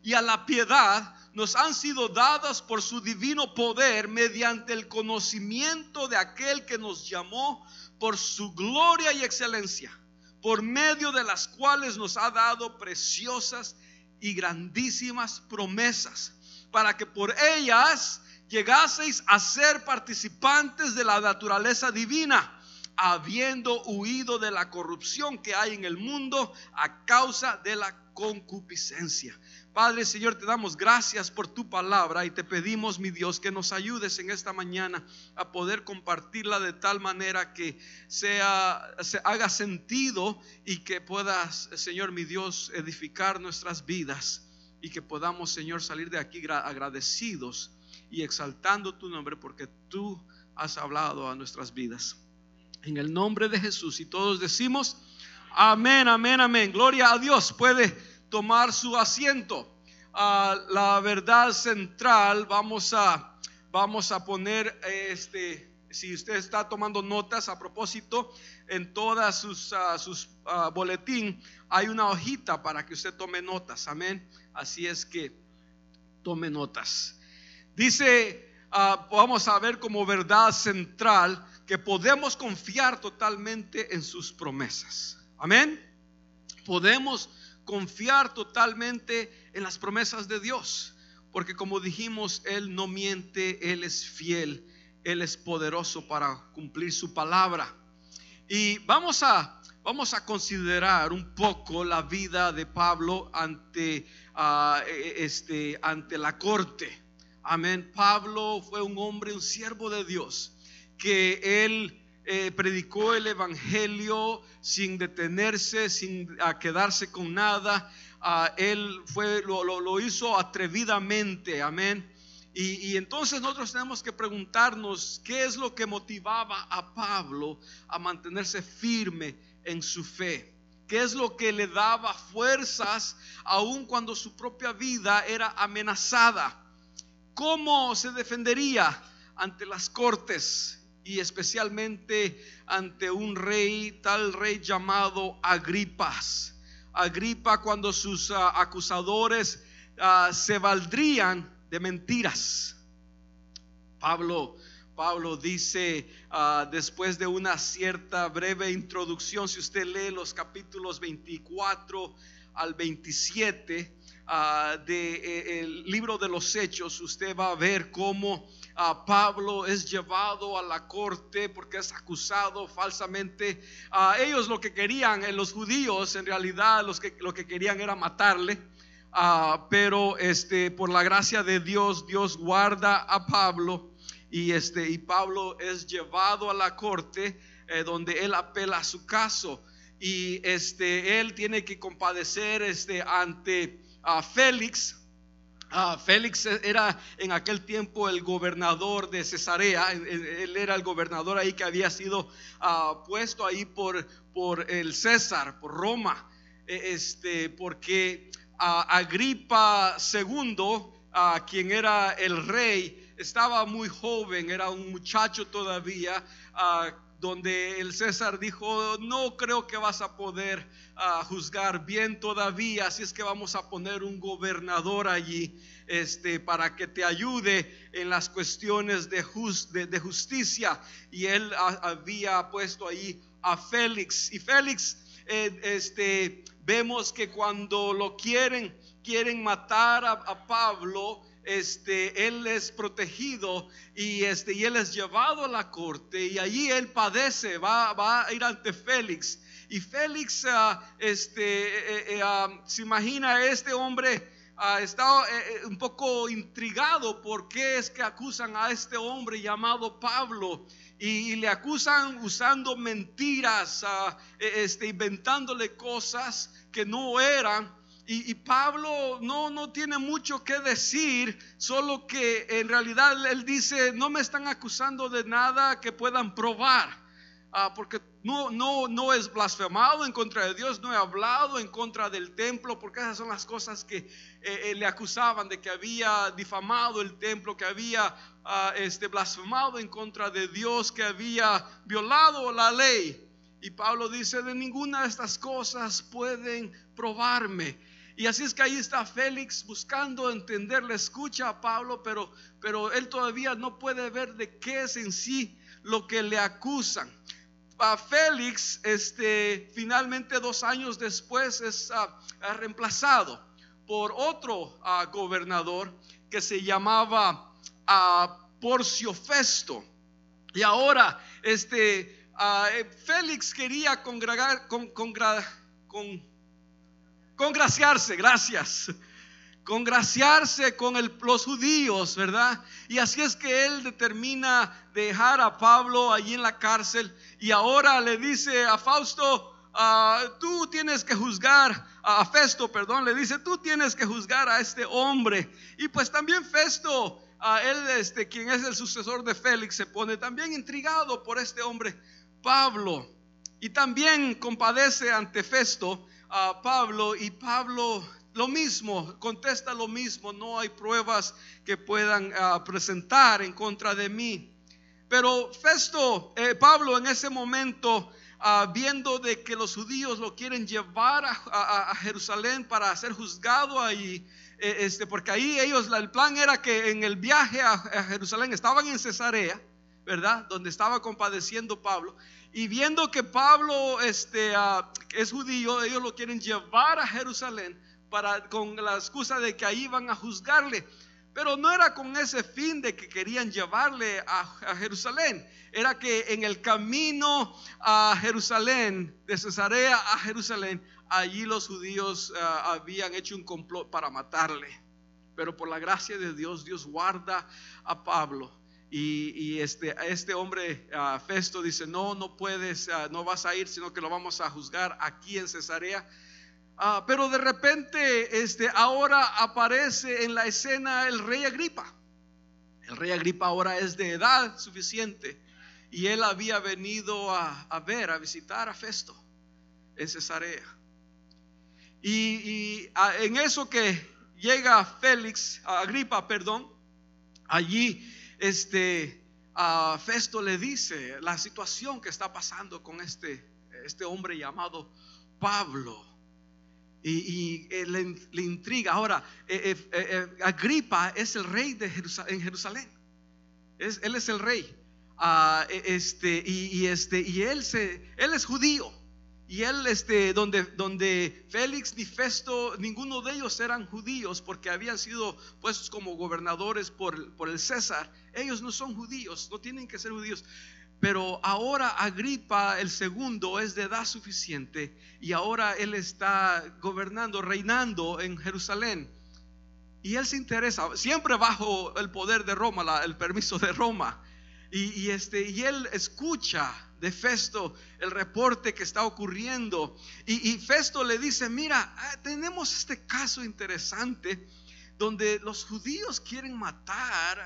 y a la piedad nos han sido dadas por su divino poder mediante el conocimiento de aquel que nos llamó por su gloria y excelencia, por medio de las cuales nos ha dado preciosas y grandísimas promesas, para que por ellas llegaseis a ser participantes de la naturaleza divina, habiendo huido de la corrupción que hay en el mundo a causa de la concupiscencia. Padre, Señor, te damos gracias por tu palabra y te pedimos, mi Dios, que nos ayudes en esta mañana a poder compartirla de tal manera que se haga sentido y que puedas, Señor, mi Dios, edificar nuestras vidas y que podamos, Señor, salir de aquí agradecidos y exaltando tu nombre porque tú has hablado a nuestras vidas. En el nombre de Jesús, y todos decimos amén, amén, amén. Gloria a Dios. Puede tomar su asiento. La verdad central, vamos a poner si usted está tomando notas, a propósito, en todas sus boletín hay una hojita para que usted tome notas. Amén. Así es que tome notas. Dice, vamos a ver como verdad central que podemos confiar totalmente en sus promesas. Amén. Podemos confiar totalmente en las promesas de Dios, porque como dijimos, Él no miente, Él es fiel, Él es poderoso para cumplir su palabra. Y vamos a considerar un poco la vida de Pablo ante la corte. Amén. Pablo fue un hombre, un siervo de Dios, que él predicó el evangelio sin detenerse, sin quedarse con nada. Él lo hizo atrevidamente. Amén. Y entonces nosotros tenemos que preguntarnos qué es lo que motivaba a Pablo a mantenerse firme en su fe. ¿Qué es lo que le daba fuerzas aun cuando su propia vida era amenazada? ¿Cómo se defendería ante las cortes y especialmente ante un rey, tal rey llamado Agripas? Agripa, cuando sus acusadores se valdrían de mentiras. Pablo dice, después de una cierta breve introducción, si usted lee los capítulos 24 al 27 del libro de los Hechos, usted va a ver cómo Pablo es llevado a la corte porque es acusado falsamente. Ellos lo que querían, los judíos en realidad lo que querían era matarle. Pero por la gracia de Dios, Dios guarda a Pablo y Pablo es llevado a la corte donde él apela a su caso y él tiene que compadecer ante Félix. Félix era en aquel tiempo el gobernador de Cesarea. Él era el gobernador ahí que había sido puesto ahí por el César, por Roma, porque Agripa II, quien era el rey, estaba muy joven, era un muchacho todavía, donde el César dijo: no creo que vas a poder juzgar bien todavía, así es que vamos a poner un gobernador allí para que te ayude en las cuestiones de justicia. Y él había puesto ahí a Félix. Y Félix vemos que cuando lo quieren matar a Pablo, él es protegido y él es llevado a la corte y allí él padece, va a ir ante Félix. Y Félix se imagina, este hombre está un poco intrigado por qué es que acusan a este hombre llamado Pablo. Y le acusan usando mentiras, inventándole cosas que no eran. Y Pablo no tiene mucho que decir, solo que en realidad él dice: no me están acusando de nada que puedan probar, porque no es blasfemado en contra de Dios, no he hablado en contra del templo, porque esas son las cosas que le acusaban, de que había difamado el templo, que había blasfemado en contra de Dios, que había violado la ley. Y Pablo dice: de ninguna de estas cosas pueden probarme. Y así es que ahí está Félix buscando entender, le escucha a Pablo, pero él todavía no puede ver de qué es en sí lo que le acusan. A Félix, finalmente 2 años después es reemplazado por otro gobernador que se llamaba Porcio Festo. Y ahora Félix quería congraciarse, gracias, congraciarse con los judíos, ¿verdad? Y así es que él determina dejar a Pablo allí en la cárcel, y ahora le dice a Fausto, tú tienes que juzgar, a Festo, perdón, le dice, tú tienes que juzgar a este hombre. Y pues también Festo, él, quien es el sucesor de Félix, se pone también intrigado por este hombre Pablo, y también compadece ante Festo a Pablo, y Pablo lo mismo, contesta lo mismo: no hay pruebas que puedan presentar en contra de mí. Pero Pablo en ese momento, viendo de que los judíos lo quieren llevar a Jerusalén para ser juzgado allí, porque ahí el plan era que en el viaje a Jerusalén estaban en Cesarea, ¿verdad? Donde estaba compadeciendo Pablo. Y viendo que Pablo es judío, ellos lo quieren llevar a Jerusalén con la excusa de que ahí van a juzgarle. Pero no era con ese fin de que querían llevarle a Jerusalén. Era que en el camino a Jerusalén, de Cesarea a Jerusalén, allí los judíos habían hecho un complot para matarle. Pero por la gracia de Dios, Dios guarda a Pablo. Y este hombre, Festo, dice: no puedes, no vas a ir, sino que lo vamos a juzgar aquí en Cesarea. Pero de repente ahora aparece en la escena el rey Agripa. El rey Agripa ahora es de edad suficiente, y él había venido a visitar a Festo en Cesarea. Y en eso que llega Agripa, allí Festo le dice la situación que está pasando con este hombre llamado Pablo. Y le intriga. Ahora, Agripa es el rey en Jerusalén. Él es el rey. Y él es judío. Y él, donde Félix ni Festo, ninguno de ellos eran judíos, porque habían sido puestos como gobernadores por el César. Ellos no son judíos, no tienen que ser judíos. Pero ahora Agripa el segundo es de edad suficiente, y ahora él está gobernando, reinando en Jerusalén. Y él se interesa, siempre bajo el poder de Roma, el permiso de Roma. Y él escucha de Festo el reporte que está ocurriendo. Y Festo le dice: mira, tenemos este caso interesante donde los judíos quieren matar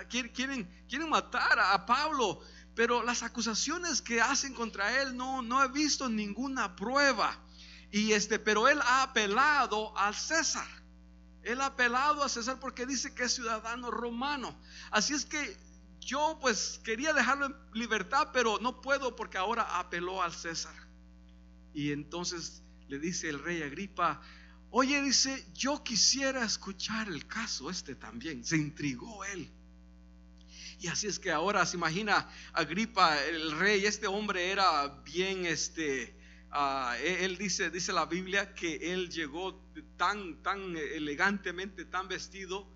a Pablo, pero las acusaciones que hacen contra él no he visto ninguna prueba. Pero él ha apelado al César. Él ha apelado a César porque dice que es ciudadano romano. Así es que yo pues quería dejarlo en libertad, pero no puedo porque ahora apeló al César. Y entonces le dice el rey Agripa: oye, dice, yo quisiera escuchar el caso también. Se intrigó él. Y así es que ahora se imagina Agripa, el rey, este hombre era bien, él dice la Biblia que él llegó tan elegantemente, tan vestido,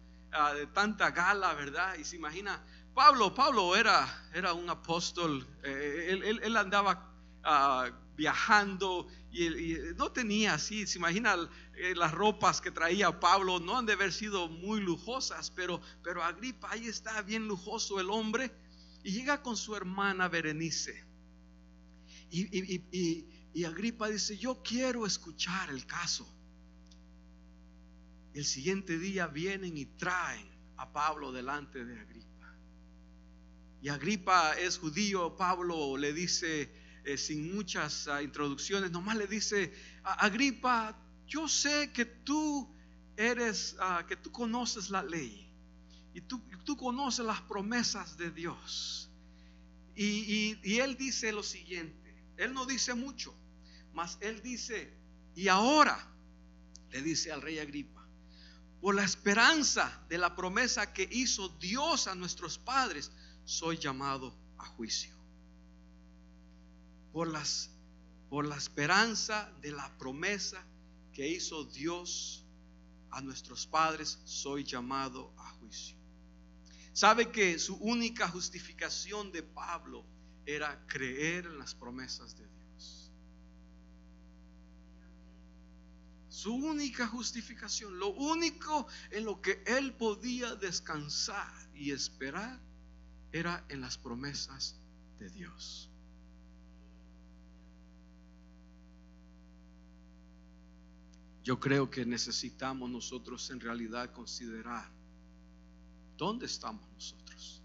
de tanta gala, ¿verdad? Y se imagina, Pablo era un apóstol, él andaba viajando, y no tenía así, se imagina, las ropas que traía Pablo no han de haber sido muy lujosas, pero Agripa, ahí está bien lujoso el hombre, y llega con su hermana Berenice, y Agripa dice: yo quiero escuchar el caso. El siguiente día vienen y traen a Pablo delante de Agripa, y Agripa es judío. Pablo le dice, sin muchas introducciones, nomás le dice: Agripa, yo sé que tú conoces la ley, y tú conoces las promesas de Dios. Y él dice lo siguiente, él no dice mucho, mas él dice: y ahora, le dice al rey Agripa, por la esperanza de la promesa que hizo Dios a nuestros padres, soy llamado a juicio. Por la esperanza de la promesa que hizo Dios a nuestros padres, soy llamado a juicio. ¿Sabe que su única justificación de Pablo era creer en las promesas de Dios? Su única justificación, lo único en lo que él podía descansar y esperar, era en las promesas de Dios. Yo creo que necesitamos nosotros en realidad considerar dónde estamos nosotros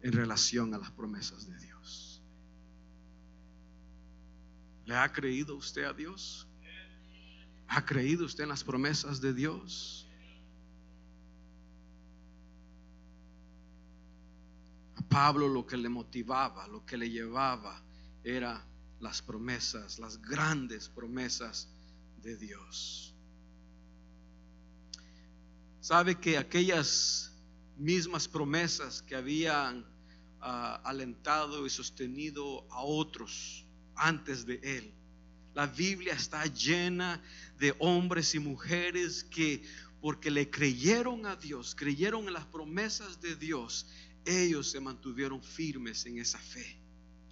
en relación a las promesas de Dios. ¿Le ha creído usted a Dios? ¿Ha creído usted en las promesas de Dios? A Pablo lo que le motivaba, lo que le llevaba, era las promesas, las grandes promesas de Dios. Sabe que aquellas mismas promesas que habían alentado y sostenido a otros antes de él, la Biblia está llena de hombres y mujeres que, porque le creyeron a Dios, creyeron en las promesas de Dios, ellos se mantuvieron firmes en esa fe,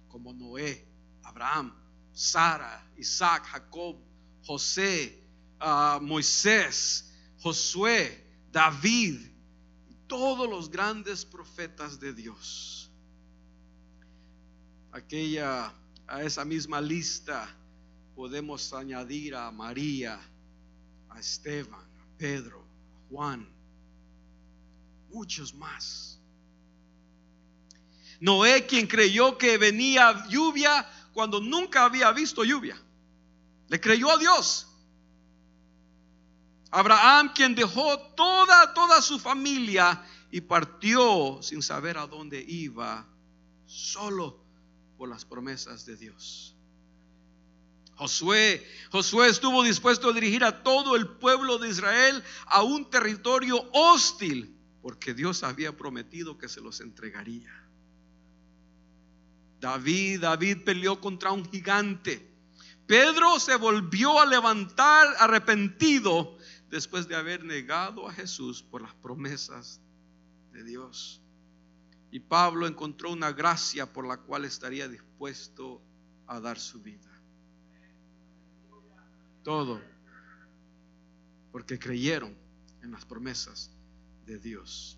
como Noé, Abraham, Sara, Isaac, Jacob, José, Moisés, Josué, David y todos los grandes profetas de Dios. A esa misma lista podemos añadir a María, a Esteban, a Pedro, a Juan, muchos más. Noé, quien creyó que venía lluvia cuando nunca había visto lluvia, le creyó a Dios. Abraham, quien dejó toda su familia y partió sin saber a dónde iba, solo por las promesas de Dios. Josué estuvo dispuesto a dirigir a todo el pueblo de Israel a un territorio hostil, porque Dios había prometido que se los entregaría. David peleó contra un gigante. Pedro se volvió a levantar arrepentido después de haber negado a Jesús por las promesas de Dios. Y Pablo encontró una gracia por la cual estaría dispuesto a dar su vida. Todo porque creyeron en las promesas de Dios.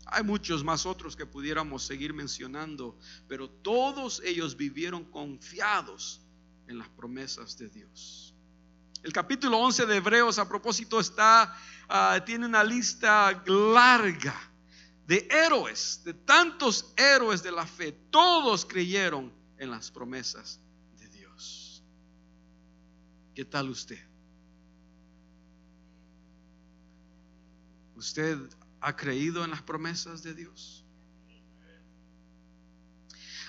Hay muchos más otros que pudiéramos seguir mencionando, pero todos ellos vivieron confiados en las promesas de Dios. El capítulo 11 de Hebreos, a propósito, tiene una lista larga de héroes, de tantos héroes de la fe. Todos creyeron en las promesas de Dios. ¿Qué tal usted? ¿Usted ha creído en las promesas de Dios?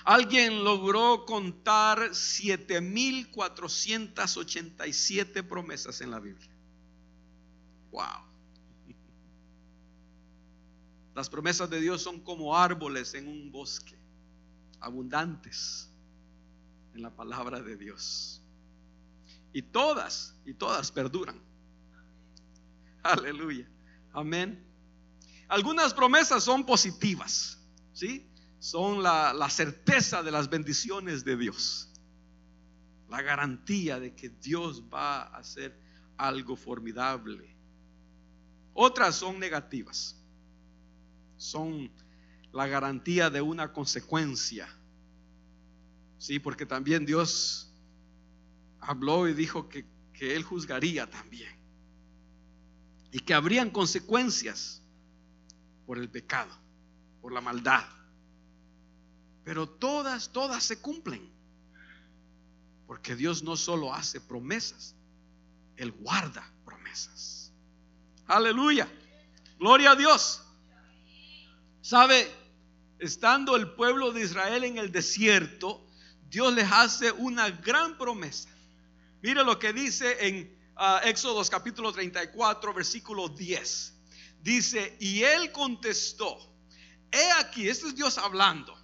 Alguien logró contar 7,487 promesas en la Biblia. Wow. Las promesas de Dios son como árboles en un bosque, abundantes en la palabra de Dios. Y todas perduran. Aleluya. Amén. Algunas promesas son positivas, ¿sí? Son la certeza de las bendiciones de Dios, la garantía de que Dios va a hacer algo formidable. Otras son negativas, son la garantía de una consecuencia, sí, porque también Dios habló y dijo que Él juzgaría también y que habrían consecuencias por el pecado, por la maldad. Pero todas se cumplen, porque Dios no solo hace promesas, Él guarda promesas. Aleluya, gloria a Dios. Sabe, estando el pueblo de Israel en el desierto, Dios les hace una gran promesa. Mire lo que dice en Éxodo capítulo 34, versículo 10. Dice, y él contestó, he aquí, este es Dios hablando,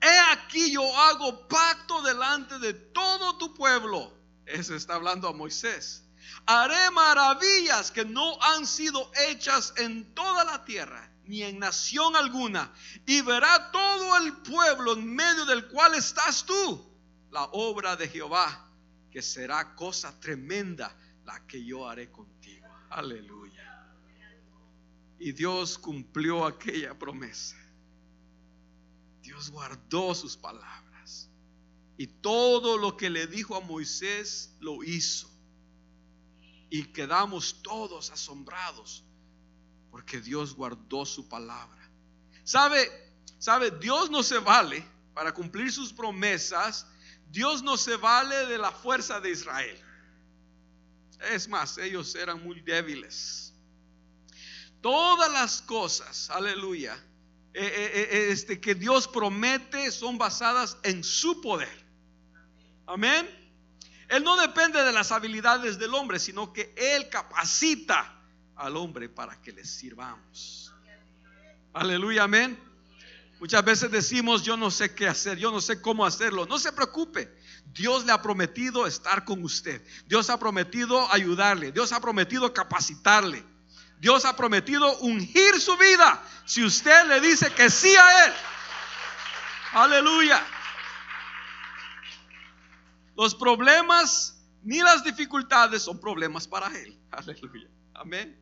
he aquí yo hago pacto delante de todo tu pueblo. Eso está hablando a Moisés. Haré maravillas que no han sido hechas en toda la tierra, ni en nación alguna, y verá todo el pueblo en medio del cual estás tú la obra de Jehová, que será cosa tremenda la que yo haré contigo. Aleluya. Y Dios cumplió aquella promesa. Dios guardó sus palabras, y todo lo que le dijo a Moisés lo hizo. Y quedamos todos asombrados porque Dios guardó su palabra. ¿Sabe? Dios no se vale para cumplir sus promesas. Dios no se vale de la fuerza de Israel. Es más, ellos eran muy débiles. Todas las cosas, aleluya, que Dios promete son basadas en su poder. Amén. Él no depende de las habilidades del hombre, sino que Él capacita al hombre para que le sirvamos. Aleluya, amén. Muchas veces decimos, yo no sé qué hacer, yo no sé cómo hacerlo. No se preocupe, Dios le ha prometido estar con usted. Dios ha prometido ayudarle. Dios ha prometido capacitarle. Dios ha prometido ungir su vida si usted le dice que sí a Él. Aleluya. Los problemas ni las dificultades son problemas para Él. Aleluya. Amén.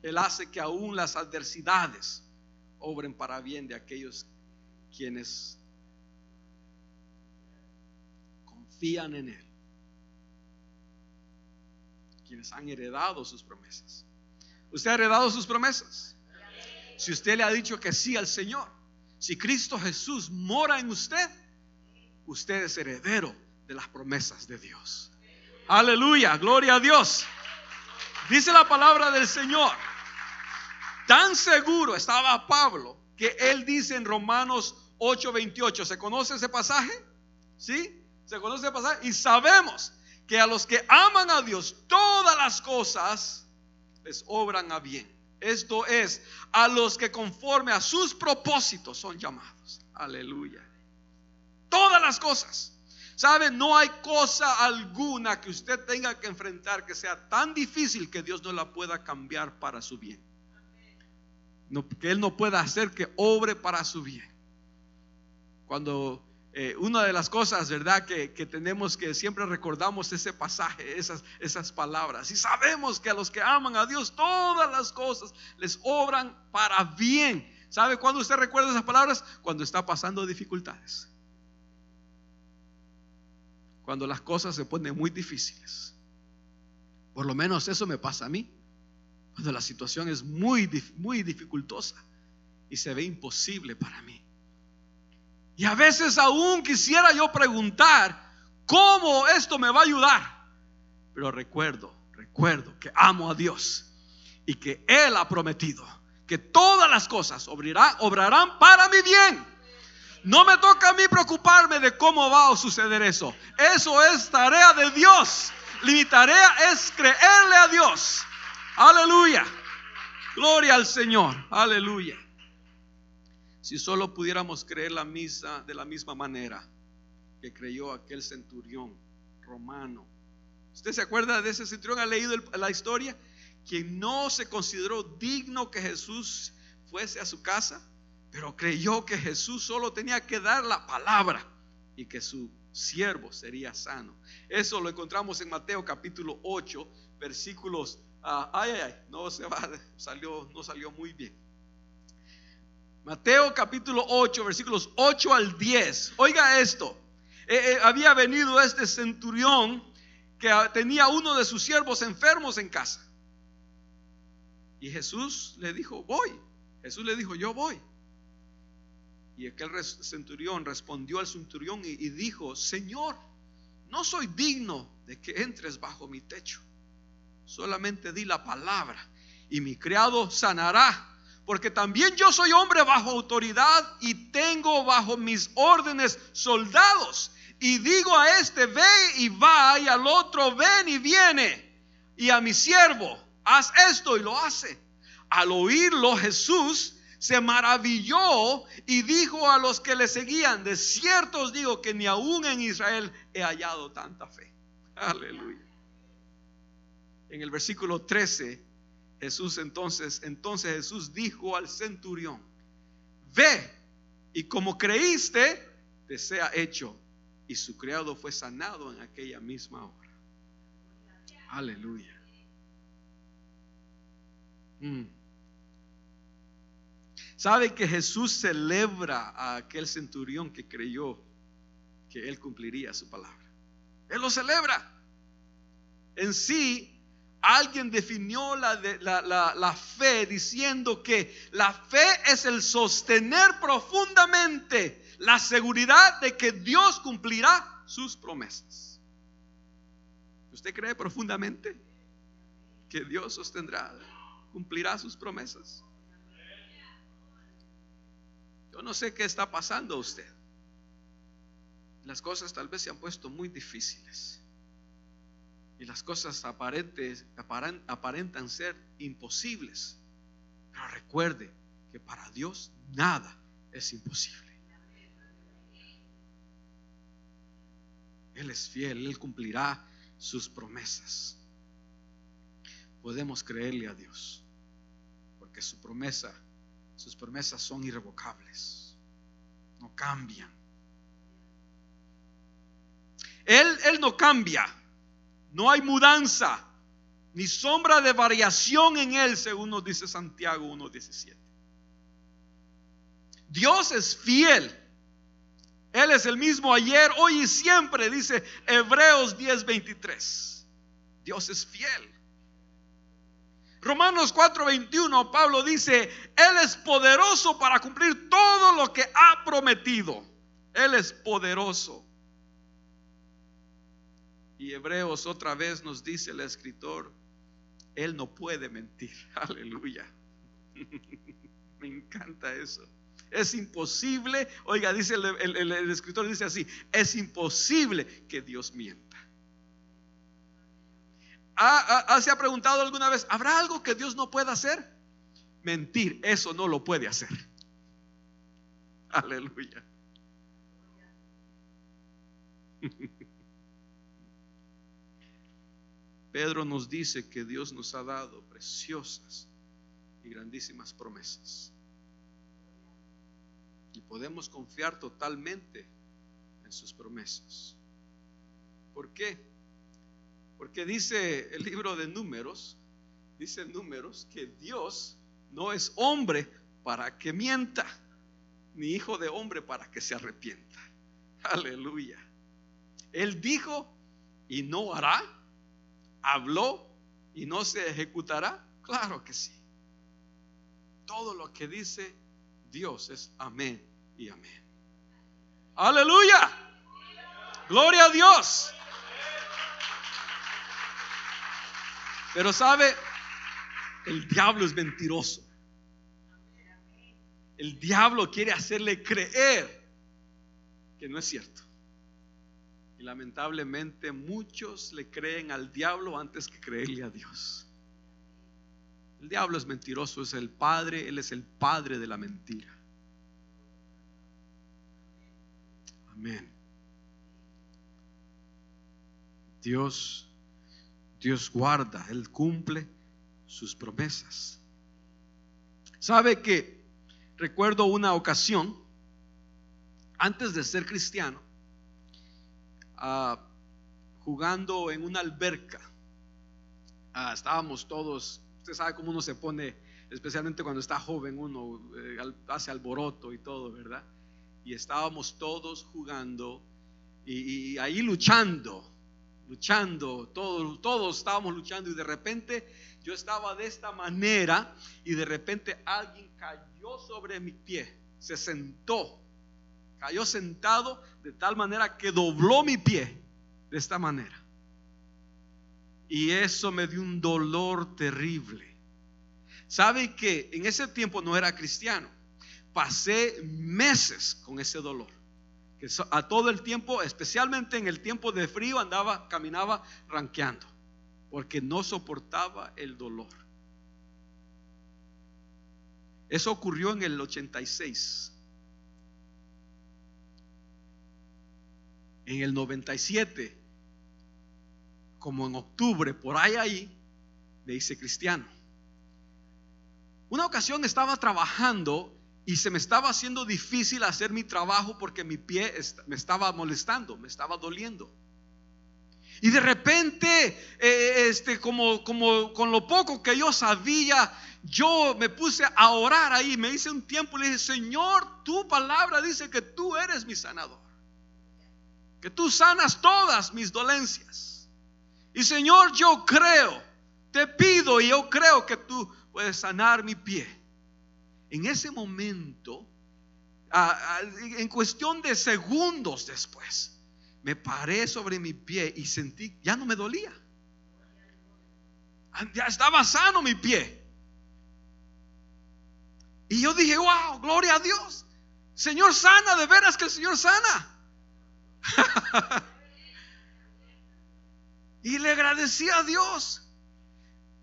Él hace que aún las adversidades obren para bien de aquellos quienes confían en Él, quienes han heredado sus promesas. ¿Usted ha heredado sus promesas? Si usted le ha dicho que sí al Señor, si Cristo Jesús mora en usted, usted es heredero de las promesas de Dios. Aleluya, gloria a Dios. Dice la palabra del Señor. Tan seguro estaba Pablo que él dice en Romanos 8:28. ¿Se conoce ese pasaje? ¿Sí? ¿Se conoce ese pasaje? Y sabemos que a los que aman a Dios, todas las cosas les obran a bien. Esto es, a los que conforme a sus propósitos son llamados. Aleluya. Todas las cosas. ¿Sabe? No hay cosa alguna que usted tenga que enfrentar que sea tan difícil que Dios no la pueda cambiar para su bien. No, que Él no pueda hacer que obre para su bien. Cuando una de las cosas, ¿verdad? Que tenemos que siempre recordamos ese pasaje, esas palabras. Y sabemos que a los que aman a Dios, todas las cosas les obran para bien. ¿Sabe cuándo usted recuerda esas palabras? Cuando está pasando dificultades. Cuando las cosas se ponen muy difíciles. Por lo menos eso me pasa a mí. Cuando la situación es muy dificultosa y se ve imposible para mí. Y a veces aún quisiera yo preguntar cómo esto me va a ayudar. Pero recuerdo que amo a Dios y que Él ha prometido que todas las cosas obrarán para mi bien. No me toca a mí preocuparme de cómo va a suceder eso. Eso es tarea de Dios. Mi tarea es creerle a Dios. Aleluya. Gloria al Señor. Aleluya. Si solo pudiéramos creer la misa de la misma manera que creyó aquel centurión romano. ¿Usted se acuerda de ese centurión? ¿Ha leído la historia? Quien no se consideró digno que Jesús fuese a su casa, pero creyó que Jesús solo tenía que dar la palabra y que su siervo sería sano. Eso lo encontramos en Mateo capítulo 8, versículos no salió muy bien. Mateo capítulo 8, versículos 8 al 10. Oiga esto. Había venido este centurión que tenía uno de sus siervos enfermos en casa. Y Jesús le dijo, voy. Jesús le dijo, yo voy. Y aquel centurión respondió al centurión y dijo, Señor, no soy digno de que entres bajo mi techo. Solamente di la palabra y mi criado sanará. Porque también yo soy hombre bajo autoridad y tengo bajo mis órdenes soldados. Y digo a este, ve y va, y al otro, ven y viene. y a mi siervo, haz esto, y lo hace. Al oírlo, Jesús se maravilló y dijo a los que le seguían: de cierto os digo que ni aún en Israel he hallado tanta fe. Aleluya. En el versículo 13, entonces Jesús dijo al centurión: ve, y como creíste, te sea hecho. Y su criado fue sanado en aquella misma hora. Aleluya. ¿Sabe que Jesús celebra a aquel centurión que creyó que él cumpliría su palabra? Él lo celebra. En sí, alguien definió la fe diciendo que la fe es el sostener profundamente la seguridad de que Dios cumplirá sus promesas. ¿Usted cree profundamente que Dios cumplirá sus promesas? Yo no sé qué está pasando a usted. Las cosas tal vez se han puesto muy difíciles y las cosas aparentan ser imposibles. Pero recuerde que para Dios nada es imposible. Él es fiel, Él cumplirá sus promesas. Podemos creerle a Dios, porque sus promesas son irrevocables, no cambian. Él no cambia, no hay mudanza, ni sombra de variación en Él, según nos dice Santiago 1:17. Dios es fiel. Él es el mismo ayer, hoy y siempre, dice Hebreos 10:23. Dios es fiel. Romanos 4:21, Pablo dice: Él es poderoso para cumplir todo lo que ha prometido. Él es poderoso. Y Hebreos otra vez nos dice el escritor: Él no puede mentir. Aleluya. Me encanta eso. Es imposible, oiga, dice el escritor, dice así: es imposible que Dios mienta. ¿Se ha preguntado alguna vez: ¿habrá algo que Dios no pueda hacer? Mentir, eso no lo puede hacer. Aleluya. Pedro nos dice que Dios nos ha dado preciosas y grandísimas promesas. Y podemos confiar totalmente en sus promesas. ¿Por qué? Porque dice el libro de Números, dice en Números que Dios no es hombre para que mienta, ni hijo de hombre para que se arrepienta. Aleluya. Él dijo y no hará, habló y no se ejecutará. Claro que sí. Todo lo que dice Dios es amén y amén. Aleluya. Gloria a Dios. Pero sabe, el diablo es mentiroso. El diablo quiere hacerle creer que no es cierto. Y lamentablemente muchos le creen al diablo antes que creerle a Dios. El diablo es mentiroso, es el padre, él es el padre de la mentira. Amén. Dios guarda, Él cumple sus promesas. ¿Sabe que recuerdo una ocasión, antes de ser cristiano, jugando en una alberca? Estábamos todos, usted sabe cómo uno se pone, especialmente cuando está joven, uno hace alboroto y todo, ¿verdad? Y estábamos todos jugando y ahí luchando, todos estábamos luchando, y de repente yo estaba de esta manera y de repente alguien cayó sobre mi pie, se sentó, cayó sentado de tal manera que dobló mi pie de esta manera, y eso me dio un dolor terrible. ¿Sabe que en ese tiempo no era cristiano? Pasé meses con ese dolor, que a todo el tiempo, especialmente en el tiempo de frío, caminaba ranqueando. porque no soportaba el dolor. Eso ocurrió en el 86. En el 97, como en octubre, por ahí, me hice cristiano. Una ocasión estaba trabajando y se me estaba haciendo difícil hacer mi trabajo porque mi pie me estaba molestando, me estaba doliendo. Y de repente, como con lo poco que yo sabía, yo me puse a orar ahí. Me hice un tiempo y le dije: Señor, tu palabra dice que tú eres mi sanador, que tú sanas todas mis dolencias. Y Señor, yo creo, te pido y yo creo que tú puedes sanar mi pie. En ese momento, en cuestión de segundos después, me paré sobre mi pie y sentí, ya no me dolía. Ya estaba sano mi pie. Y yo dije: wow, gloria a Dios. Señor sana, de veras que el Señor sana. Y le agradecí a Dios.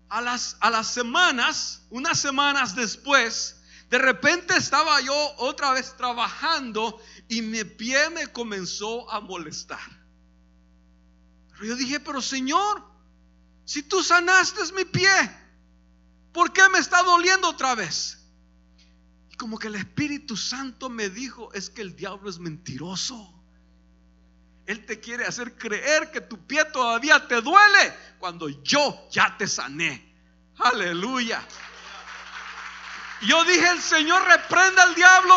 A las semanas, unas semanas después, de repente estaba yo otra vez trabajando y mi pie me comenzó a molestar. Pero yo dije: pero Señor, si tú sanaste mi pie, ¿por qué me está doliendo otra vez? Y como que el Espíritu Santo me dijo: es que el diablo es mentiroso. Él te quiere hacer creer que tu pie todavía te duele cuando yo ya te sané. Aleluya. Yo dije: el Señor reprenda al diablo.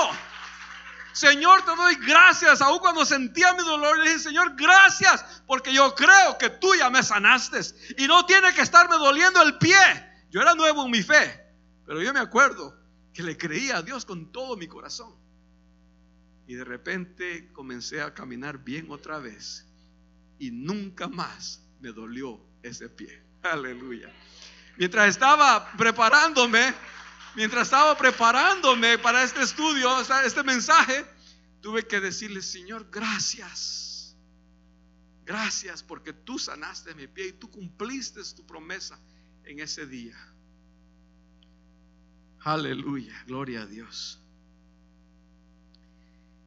Señor, te doy gracias. Aún cuando sentía mi dolor, le dije: Señor, gracias, porque yo creo que tú ya me sanaste y no tiene que estarme doliendo el pie. Yo era nuevo en mi fe, pero yo me acuerdo que le creía a Dios con todo mi corazón. Y de repente comencé a caminar bien otra vez y nunca más me dolió ese pie. Aleluya. Mientras estaba preparándome para este estudio, este mensaje, tuve que decirle: Señor, gracias. Gracias porque tú sanaste mi pie y tú cumpliste tu promesa en ese día. Aleluya, gloria a Dios.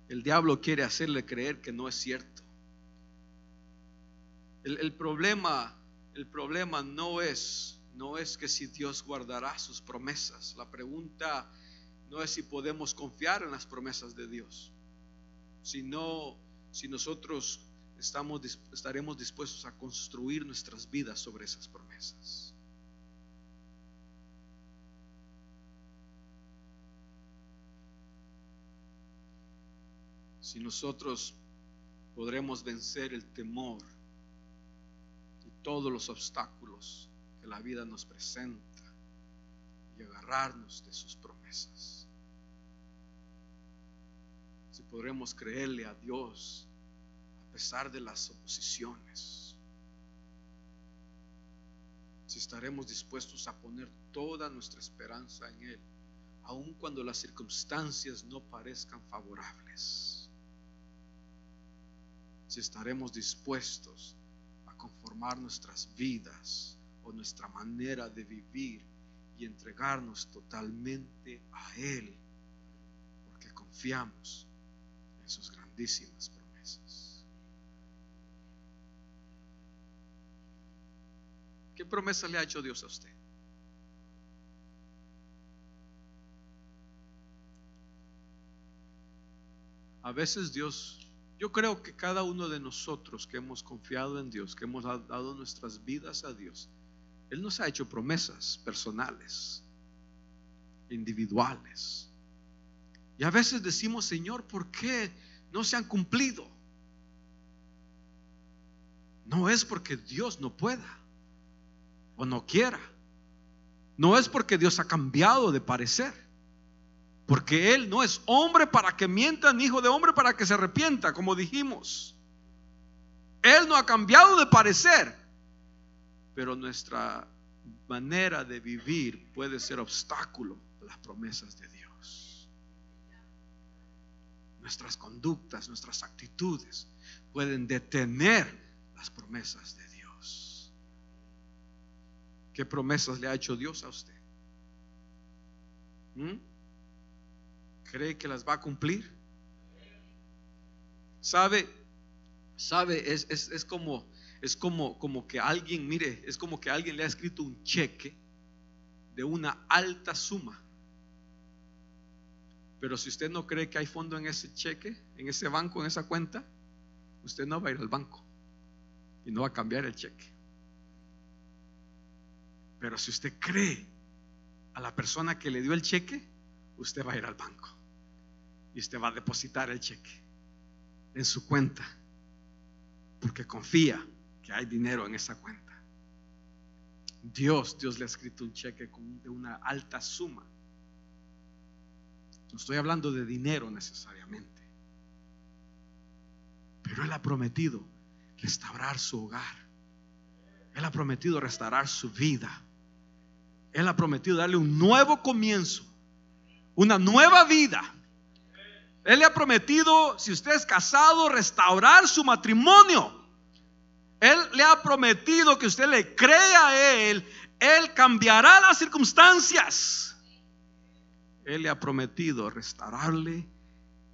El diablo quiere hacerle creer que no es cierto. El problema no es que si Dios guardará sus promesas. La pregunta no es si podemos confiar en las promesas de Dios, sino si nosotros estaremos dispuestos a construir nuestras vidas sobre esas promesas. Si nosotros podremos vencer el temor y todos los obstáculos que la vida nos presenta y agarrarnos de sus promesas. Si podremos creerle a Dios a pesar de las oposiciones. Si estaremos dispuestos a poner toda nuestra esperanza en Él, aun cuando las circunstancias no parezcan favorables. Si estaremos dispuestos a conformar nuestras vidas o nuestra manera de vivir y entregarnos totalmente a Él, porque confiamos en sus grandísimas promesas. ¿Qué promesa le ha hecho Dios a usted? A veces yo creo que cada uno de nosotros que hemos confiado en Dios, que hemos dado nuestras vidas a Dios, Él nos ha hecho promesas personales, individuales. Y a veces decimos: Señor, ¿por qué no se han cumplido? No es porque Dios no pueda o no quiera. No es porque Dios ha cambiado de parecer. Porque Él no es hombre para que mienta, ni hijo de hombre para que se arrepienta, como dijimos. Él no ha cambiado de parecer, pero nuestra manera de vivir puede ser obstáculo a las promesas de Dios. Nuestras conductas, nuestras actitudes pueden detener las promesas de Dios. ¿Qué promesas le ha hecho Dios a usted? ¿Cree que las va a cumplir? ¿Sabe? Es como que alguien, mire, es como que alguien le ha escrito un cheque de una alta suma. Pero si usted no cree que hay fondo en ese cheque, en ese banco, en esa cuenta, usted no va a ir al banco y no va a cambiar el cheque. Pero si usted cree a la persona que le dio el cheque, usted va a ir al banco y usted va a depositar el cheque en su cuenta, porque confía que hay dinero en esa cuenta. Dios le ha escrito un cheque de una alta suma. No estoy hablando de dinero necesariamente, pero Él ha prometido restaurar su hogar. Él ha prometido restaurar su vida. Él ha prometido darle un nuevo comienzo, una nueva vida. Él le ha prometido, si usted es casado, restaurar su matrimonio. Él le ha prometido que usted le crea a Él. Él cambiará las circunstancias. Él le ha prometido restaurarle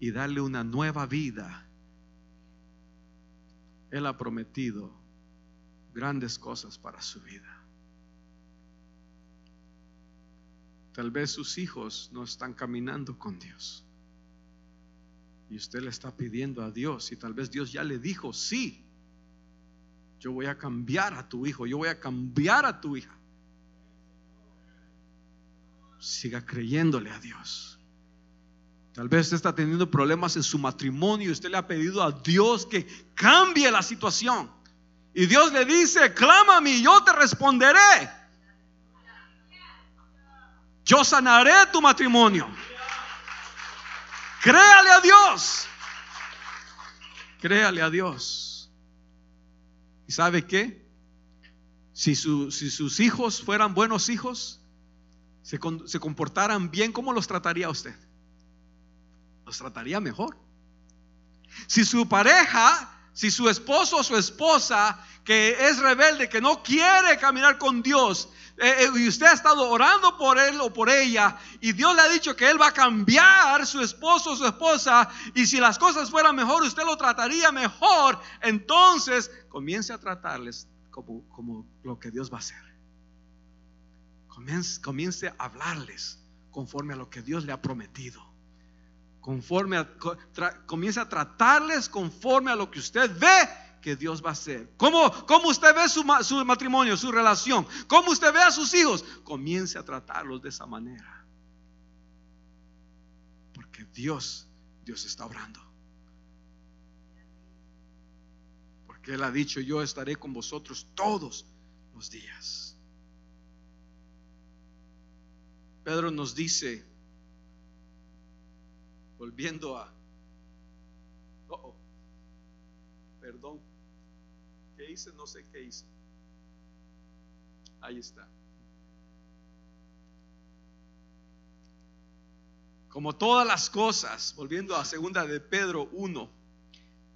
y darle una nueva vida. Él ha prometido grandes cosas para su vida. Tal vez sus hijos no están caminando con Dios y usted le está pidiendo a Dios, y tal vez Dios ya le dijo: sí, yo voy a cambiar a tu hijo, yo voy a cambiar a tu hija. Siga creyéndole a Dios. Tal vez usted está teniendo problemas en su matrimonio y usted le ha pedido a Dios que cambie la situación, y Dios le dice: clama a mí, yo te responderé. Yo sanaré tu matrimonio. Créale a Dios. Créale a Dios. ¿Y sabe qué? Si sus hijos fueran buenos hijos, se comportaran bien, ¿cómo los trataría usted? Los trataría mejor. Si su pareja, si su esposo o su esposa que es rebelde, que no quiere caminar con Dios, y usted ha estado orando por él o por ella, y Dios le ha dicho que Él va a cambiar su esposo o su esposa, y si las cosas fueran mejor, usted lo trataría mejor, entonces comience a tratarles como lo que Dios va a hacer. Comience a hablarles conforme a lo que Dios le ha prometido. Comience a tratarles conforme a lo que usted ve que Dios va a hacer. ¿Cómo usted ve su matrimonio, su relación? ¿Cómo usted ve a sus hijos? Comience a tratarlos de esa manera, porque Dios está obrando. Porque Él ha dicho: yo estaré con vosotros todos los días. Pedro nos dice, volviendo a perdón, ¿qué hice? No sé qué hice. Ahí está. Como todas las cosas, volviendo a segunda de Pedro 1,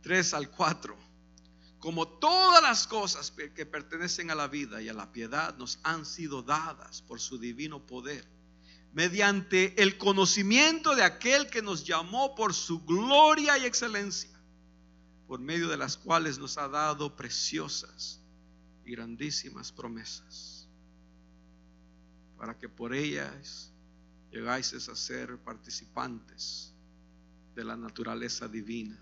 3 al 4, como todas las cosas que pertenecen a la vida y a la piedad nos han sido dadas por su divino poder, mediante el conocimiento de aquel que nos llamó por su gloria y excelencia, por medio de las cuales nos ha dado preciosas y grandísimas promesas, para que por ellas llegáis a ser participantes de la naturaleza divina,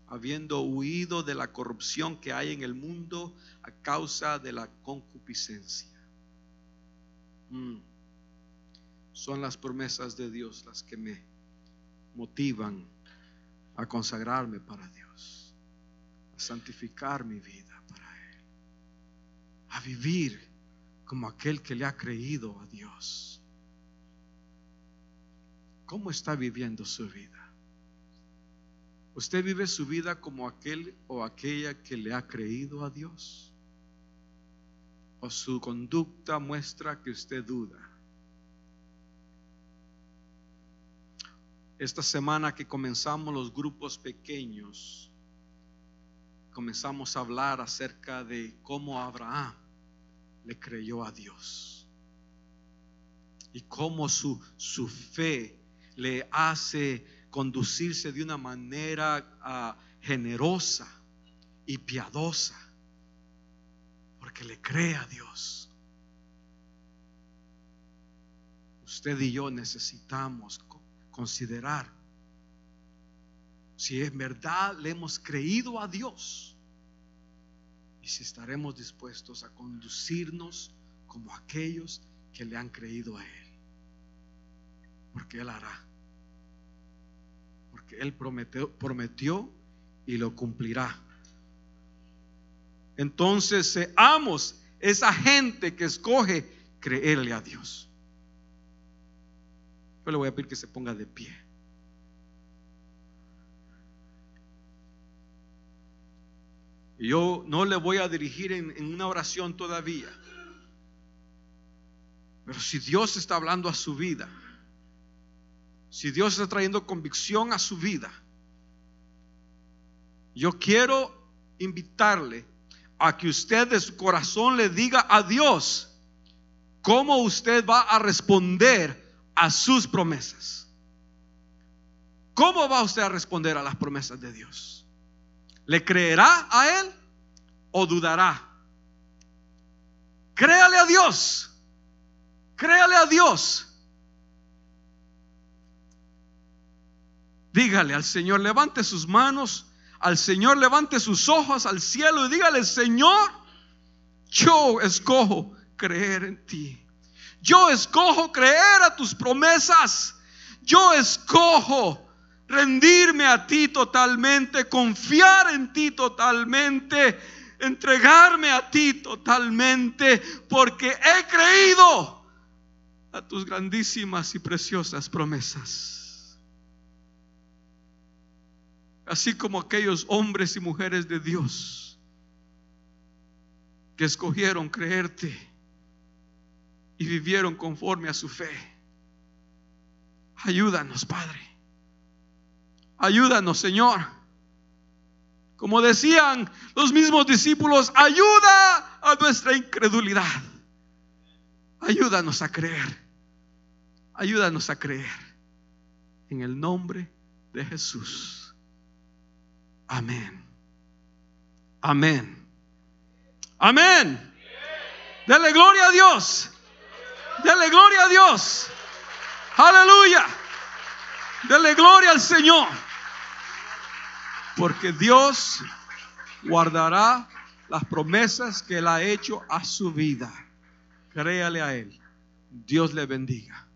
habiendo huido de la corrupción que hay en el mundo a causa de la concupiscencia. Son las promesas de Dios las que me motivan a consagrarme para Dios, a santificar mi vida para Él, a vivir como aquel que le ha creído a Dios. ¿Cómo está viviendo su vida? ¿Usted vive su vida como aquel o aquella que le ha creído a Dios? ¿O su conducta muestra que usted duda? Esta semana que comenzamos los grupos pequeños, comenzamos a hablar acerca de cómo Abraham le creyó a Dios. Y cómo su fe le hace conducirse de una manera generosa y piadosa, porque le cree a Dios. Usted y yo necesitamos considerar si en verdad le hemos creído a Dios y si estaremos dispuestos a conducirnos como aquellos que le han creído a Él, porque Él hará, porque Él prometió y lo cumplirá. Entonces seamos esa gente que escoge creerle a Dios. Yo le voy a pedir que se ponga de pie. Yo no le voy a dirigir en una oración todavía, pero si Dios está hablando a su vida, si Dios está trayendo convicción a su vida, yo quiero invitarle a que usted de su corazón le diga a Dios cómo usted va a responder a sus promesas. ¿Cómo va usted a responder a las promesas de Dios? ¿Le creerá a Él o dudará? Créale a Dios. Créale a Dios. Dígale al Señor, levante sus manos al Señor, levante sus ojos al cielo y dígale: Señor, yo escojo creer en ti. Yo escojo creer a tus promesas. Yo escojo rendirme a ti totalmente, confiar en ti totalmente, entregarme a ti totalmente, porque he creído a tus grandísimas y preciosas promesas. Así como aquellos hombres y mujeres de Dios que escogieron creerte y vivieron conforme a su fe. Ayúdanos, Padre. Ayúdanos, Señor. Como decían los mismos discípulos, ayuda a nuestra incredulidad. Ayúdanos a creer. Ayúdanos a creer. En el nombre de Jesús. Amén. Amén. Amén. Dele gloria a Dios. Dele gloria a Dios. Aleluya. Dele gloria al Señor. Porque Dios guardará las promesas que Él ha hecho a su vida. Créale a Él. Dios le bendiga.